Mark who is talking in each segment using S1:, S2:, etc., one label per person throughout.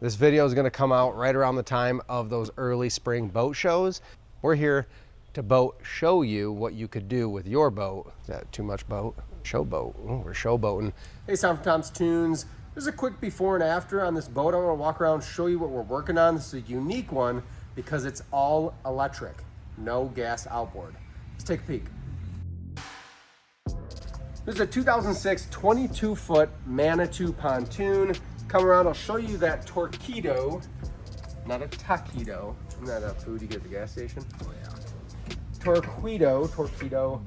S1: This video is going to come out right around the time of those early spring boat shows. We're here to boat show you what you could do with your boat. Is that too much boat? Showboat. Ooh, we're showboating. Hey, Tom from Tom's Toons. There's a quick before and after on this boat. I want to walk around, show you what we're working on. This is a unique one because it's all electric, no gas outboard. Let's take a peek. This is a 2006 22-foot Manitou pontoon. Come around, I'll show you that Torpedo, not a taquido. Isn't that a food you get at the gas station? Oh yeah. Torpedo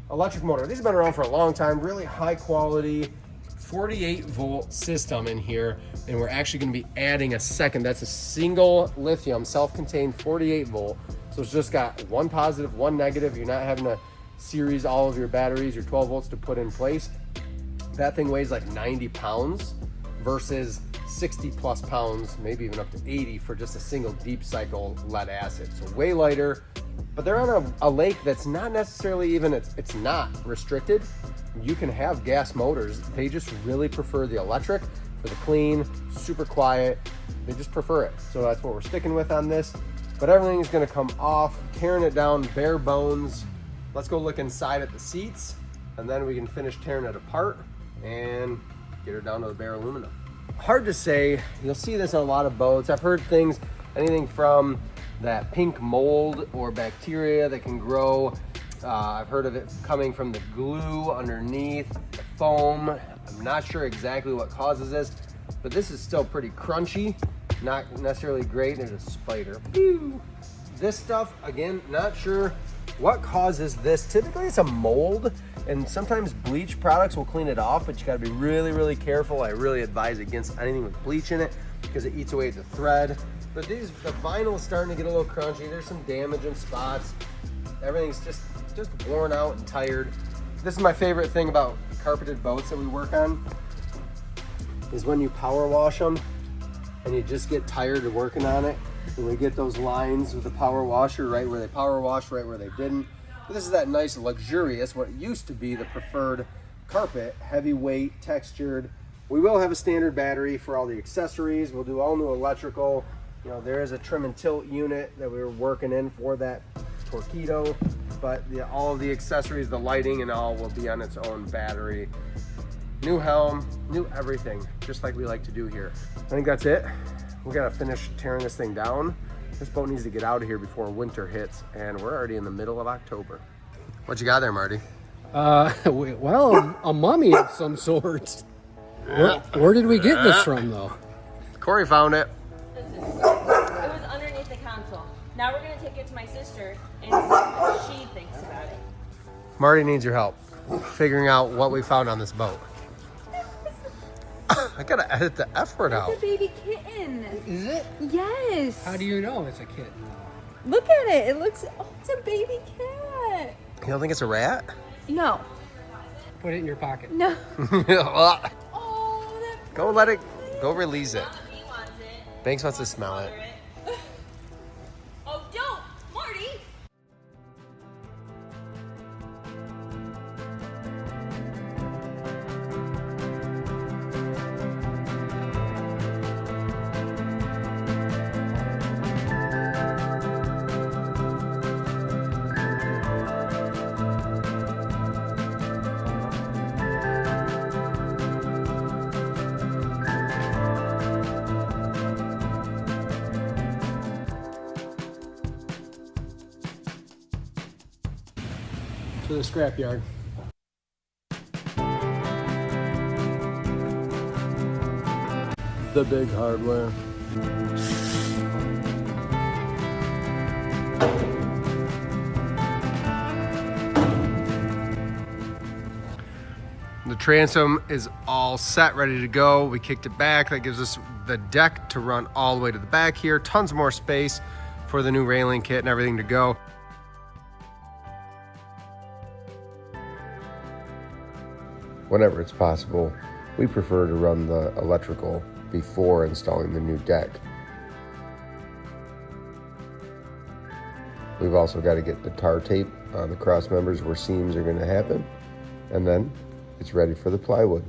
S1: electric motor. These have been around for a long time, really high quality, 48 volt system in here. And we're actually gonna be adding a second. That's a single lithium, self-contained 48 volt. So it's just got one positive, one negative. You're not having to series all of your batteries, your 12 volts to put in place. That thing weighs like 90 pounds versus 60 plus pounds, maybe even up to 80 for just a single deep cycle lead acid. So way lighter, but they're on a lake that's not necessarily even, it's not restricted. You can have gas motors. They just really prefer the electric for the clean, super quiet. They just prefer it. So that's what we're sticking with on this. But everything is gonna come off, tearing it down bare bones. Let's go look inside at the seats, and then we can finish tearing it apart and get her down to the bare aluminum. Hard to say. You'll see this on a lot of boats. I've heard things, anything from that pink mold or bacteria that can grow. I've heard of it coming from the glue underneath, the foam. I'm not sure exactly what causes this, but this is still pretty crunchy, not necessarily great. There's a spider. Pew! This stuff, again, not sure what causes this. Typically it's a mold, and sometimes bleach products will clean it off, but you gotta be really, really careful. I really advise against anything with bleach in it because it eats away at the thread. But the vinyl is starting to get a little crunchy. There's some damage in spots. Everything's just worn out and tired. This is my favorite thing about carpeted boats that we work on, is when you power wash them and you just get tired of working on it. And we get those lines with the power washer, right where they power washed, right where they didn't. But this is that nice, luxurious, what used to be the preferred carpet, heavyweight, textured. We will have a standard battery for all the accessories. We'll do all new electrical. You know, there is a trim and tilt unit that we were working in for that Torpedo, but all of the accessories, the lighting and all will be on its own battery. New helm, new everything, just like we like to do here. I think that's it. We gotta finish tearing this thing down. This boat needs to get out of here before winter hits, and we're already in the middle of October. What you got there, Marty?
S2: Well, a mummy of some sort. Where did we get this from, though?
S1: Corey found it.
S3: It was underneath the console. Now we're gonna take it to my sister and see what she thinks about it.
S1: Marty needs your help figuring out what we found on this boat. I gotta edit the F word out.
S4: It's a baby kitten.
S2: Is it?
S4: Yes.
S2: How do you know it's a kitten?
S4: Look at it. It looks, oh, it's a baby cat.
S1: You don't think it's a rat?
S4: No.
S2: Put it in your pocket.
S4: No.
S1: Go
S4: Oh,
S1: let it, go release it.
S3: He wants it.
S1: Banks wants to smell it.
S3: Oh, don't, Marty!
S2: To the scrapyard.
S1: The big hardware. The transom is all set, ready to go. We kicked it back. That gives us the deck to run all the way to the back here. Tons more space for the new railing kit and everything to go. Whenever it's possible, we prefer to run the electrical before installing the new deck. We've also got to get the tar tape on the cross members where seams are going to happen, and then it's ready for the plywood.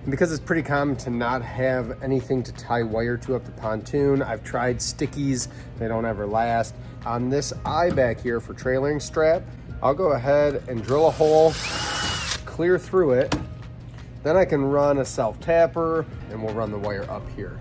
S1: And because it's pretty common to not have anything to tie wire to up the pontoon, I've tried stickies, they don't ever last. On this eye back here for trailing strap, I'll go ahead and drill a hole, clear through it, then I can run a self-tapper and we'll run the wire up here.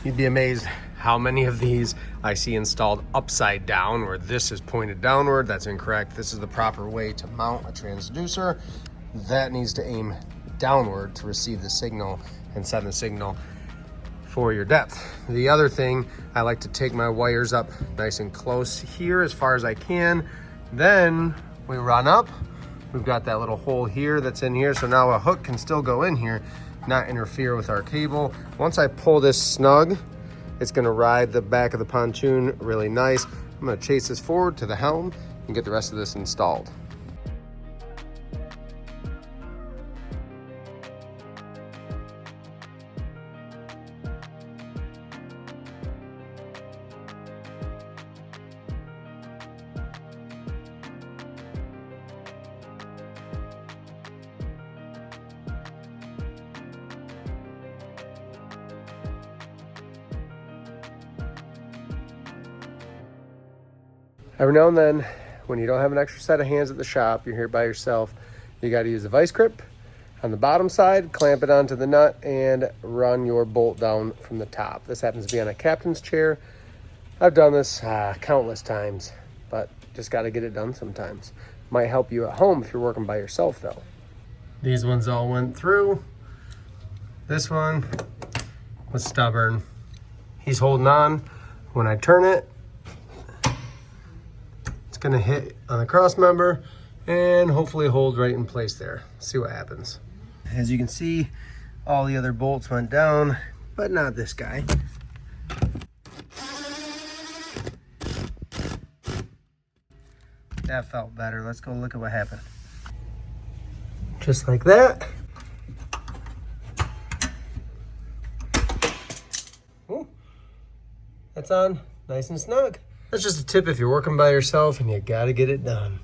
S1: You'd be amazed how many of these I see installed upside down, where this is pointed downward. That's incorrect. This is the proper way to mount a transducer. That needs to aim downward to receive the signal and send the signal for your depth. The other thing, I like to take my wires up nice and close here as far as I can. Then we run up. We've got that little hole here that's in here, so now a hook can still go in here, not interfere with our cable. Once I pull this snug, it's gonna ride the back of the pontoon really nice. I'm gonna chase this forward to the helm and get the rest of this installed. Every now and then, when you don't have an extra set of hands at the shop, you're here by yourself, you got to use a vice grip on the bottom side, clamp it onto the nut, and run your bolt down from the top. This happens to be on a captain's chair. I've done this countless times, but just got to get it done sometimes. Might help you at home if you're working by yourself, though. These ones all went through. This one was stubborn. He's holding on. When I turn it, gonna hit on the cross member and hopefully hold right in place there. See what happens. As you can see, all the other bolts went down, but not this guy. That felt better. Let's go look at what happened. Just like that. Ooh, that's on nice and snug. That's just a tip if you're working by yourself and you gotta get it done.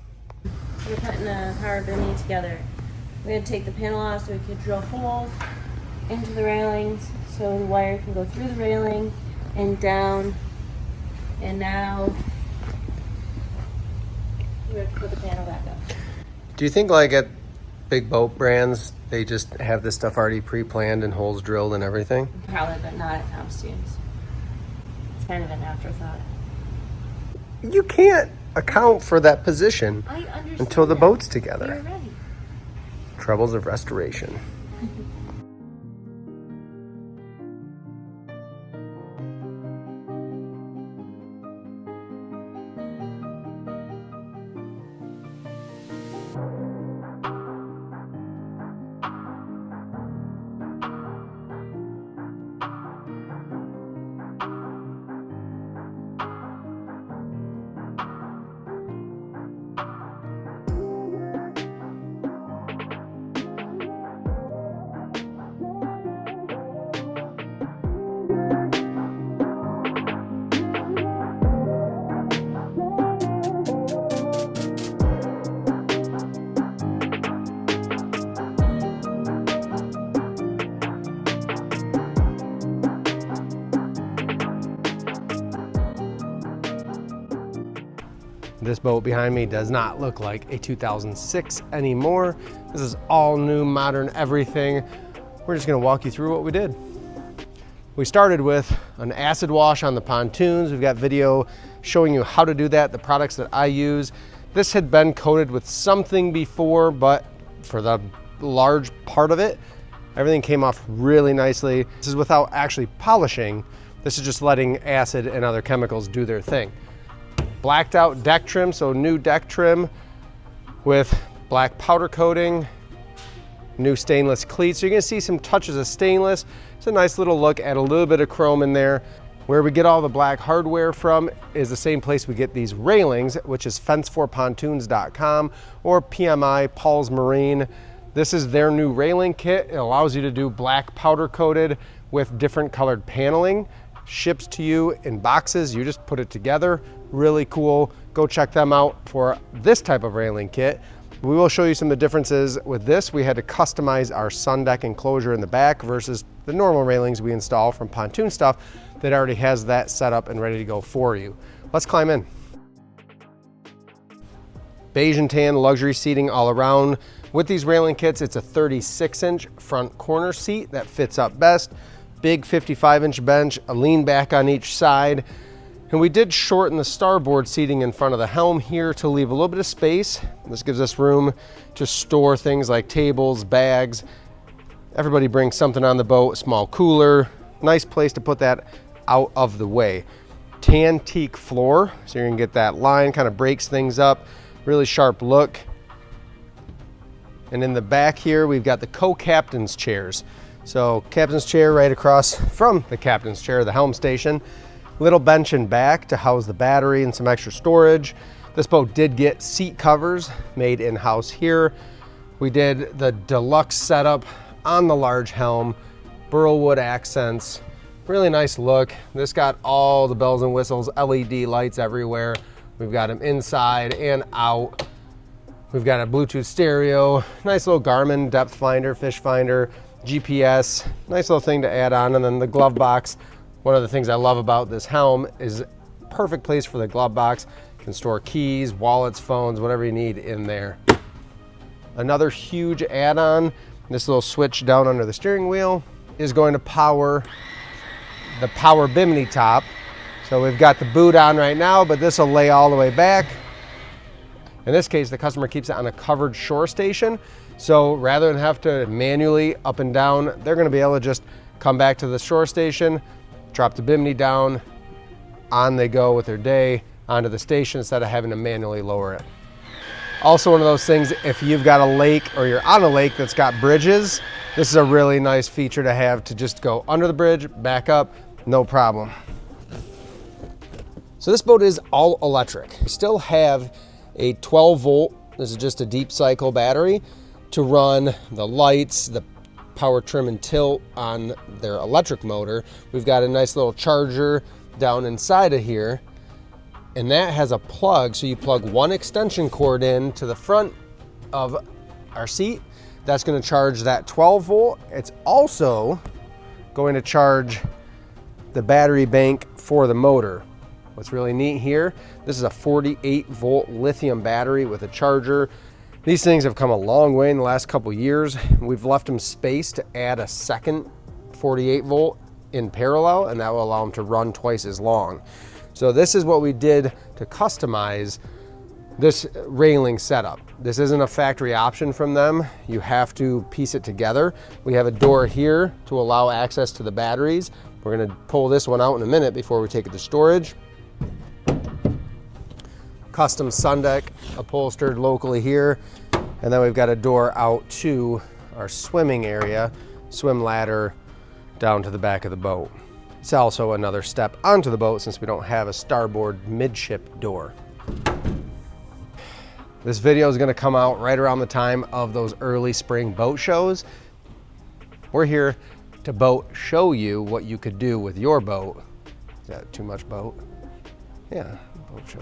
S3: We're putting a power Bimini together. We're gonna take the panel off so we can drill holes into the railings so the wire can go through the railing and down. And now we have to put the panel back up.
S1: Do you think like at big boat brands, they just have this stuff already pre-planned and holes drilled and everything?
S3: Probably, but not at Toons. It's kind of an afterthought.
S1: You can't account for that position
S3: I understand
S1: until the
S3: that.
S1: boat's together.
S3: You're ready.
S1: Troubles of restoration. This boat behind me does not look like a 2006 anymore. This is all new, modern everything. We're just gonna walk you through what we did. We started with an acid wash on the pontoons. We've got video showing you how to do that, the products that I use. This had been coated with something before, but for the large part of it, everything came off really nicely. This is without actually polishing. This is just letting acid and other chemicals do their thing. Blacked out deck trim, so new deck trim with black powder coating, new stainless cleats. So you're gonna see some touches of stainless. It's a nice little look, add a little bit of chrome in there. Where we get all the black hardware from is the same place we get these railings, which is fence4pontoons.com or PMI, Paul's Marine. This is their new railing kit. It allows you to do black powder coated with different colored paneling. Ships to you in boxes, you just put it together. Really cool. Go check them out for this type of railing kit. We will show you some of the differences with this. We had to customize our sun deck enclosure in the back versus the normal railings we install from Pontoon Stuff that already has that set up and ready to go for you. Let's climb in. Beige and tan luxury seating all around. With these railing kits, it's a 36-inch front corner seat that fits up best. Big 55-inch bench, a lean back on each side. And we did shorten the starboard seating in front of the helm here to leave a little bit of space. This gives us room to store things like tables, bags. Everybody brings something on the boat, a small cooler. Nice place to put that out of the way. Tan teak floor, so you're gonna get that line, kind of breaks things up. Really sharp look. And in the back here, we've got the co-captain's chairs. So captain's chair right across from the captain's chair, the helm station. Little bench in back to house the battery and some extra storage. This boat did get seat covers made in-house here. We did the deluxe setup on the large helm, burlwood accents, really nice look. This got all the bells and whistles, LED lights everywhere. We've got them inside and out. We've got a Bluetooth stereo, nice little Garmin depth finder, fish finder, GPS, nice little thing to add on, and then the glove box. One of the things I love about this helm is perfect place for the glove box. You can store keys, wallets, phones, whatever you need in there. Another huge add-on, this little switch down under the steering wheel is going to power the power Bimini top. So we've got the boot on right now, but this will lay all the way back. In this case, the customer keeps it on a covered shore station. So rather than have to manually up and down, they're gonna be able to just come back to the shore station, drop the Bimini down, on they go with their day onto the station instead of having to manually lower it. Also one of those things, if you've got a lake or you're on a lake that's got bridges, this is a really nice feature to have to just go under the bridge, back up, no problem. So this boat is all electric. We still have a 12 volt, this is just a deep cycle battery to run the lights, the power trim and tilt on their electric motor. We've got a nice little charger down inside of here, and that has a plug, so you plug one extension cord in to the front of our seat. That's going to charge that 12 volt. It's also going to charge the battery bank for the motor. What's really neat here, this is a 48 volt lithium battery with a charger. These things have come a long way in the last couple years. We've left them space to add a second 48 volt in parallel, and that will allow them to run twice as long. So this is what we did to customize this railing setup. This isn't a factory option from them. You have to piece it together. We have a door here to allow access to the batteries. We're gonna pull this one out in a minute before we take it to storage. Custom sun deck upholstered locally here. And then we've got a door out to our swimming area, swim ladder down to the back of the boat. It's also another step onto the boat since we don't have a starboard midship door. This video is gonna come out right around the time of those early spring boat shows. We're here to boat show you what you could do with your boat. Is that too much boat? Yeah, boat show.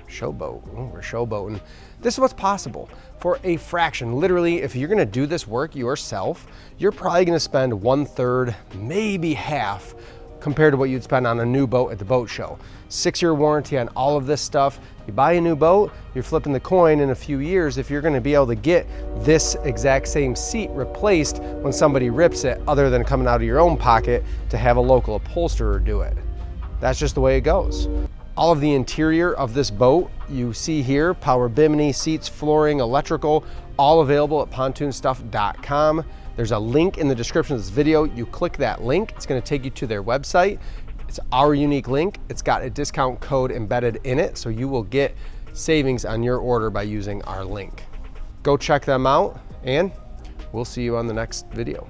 S1: Showboat, we're showboating. This is what's possible for a fraction. Literally, if you're gonna do this work yourself, you're probably gonna spend 1/3, maybe half, compared to what you'd spend on a new boat at the boat show. 6-year warranty on all of this stuff. You buy a new boat, you're flipping the coin in a few years if you're gonna be able to get this exact same seat replaced when somebody rips it, other than coming out of your own pocket to have a local upholsterer do it. That's just the way it goes. All of the interior of this boat you see here, power Bimini, seats, flooring, electrical, all available at pontoonstuff.com. There's a link in the description of this video. You click that link, it's gonna take you to their website. It's our unique link. It's got a discount code embedded in it, so you will get savings on your order by using our link. Go check them out, and we'll see you on the next video.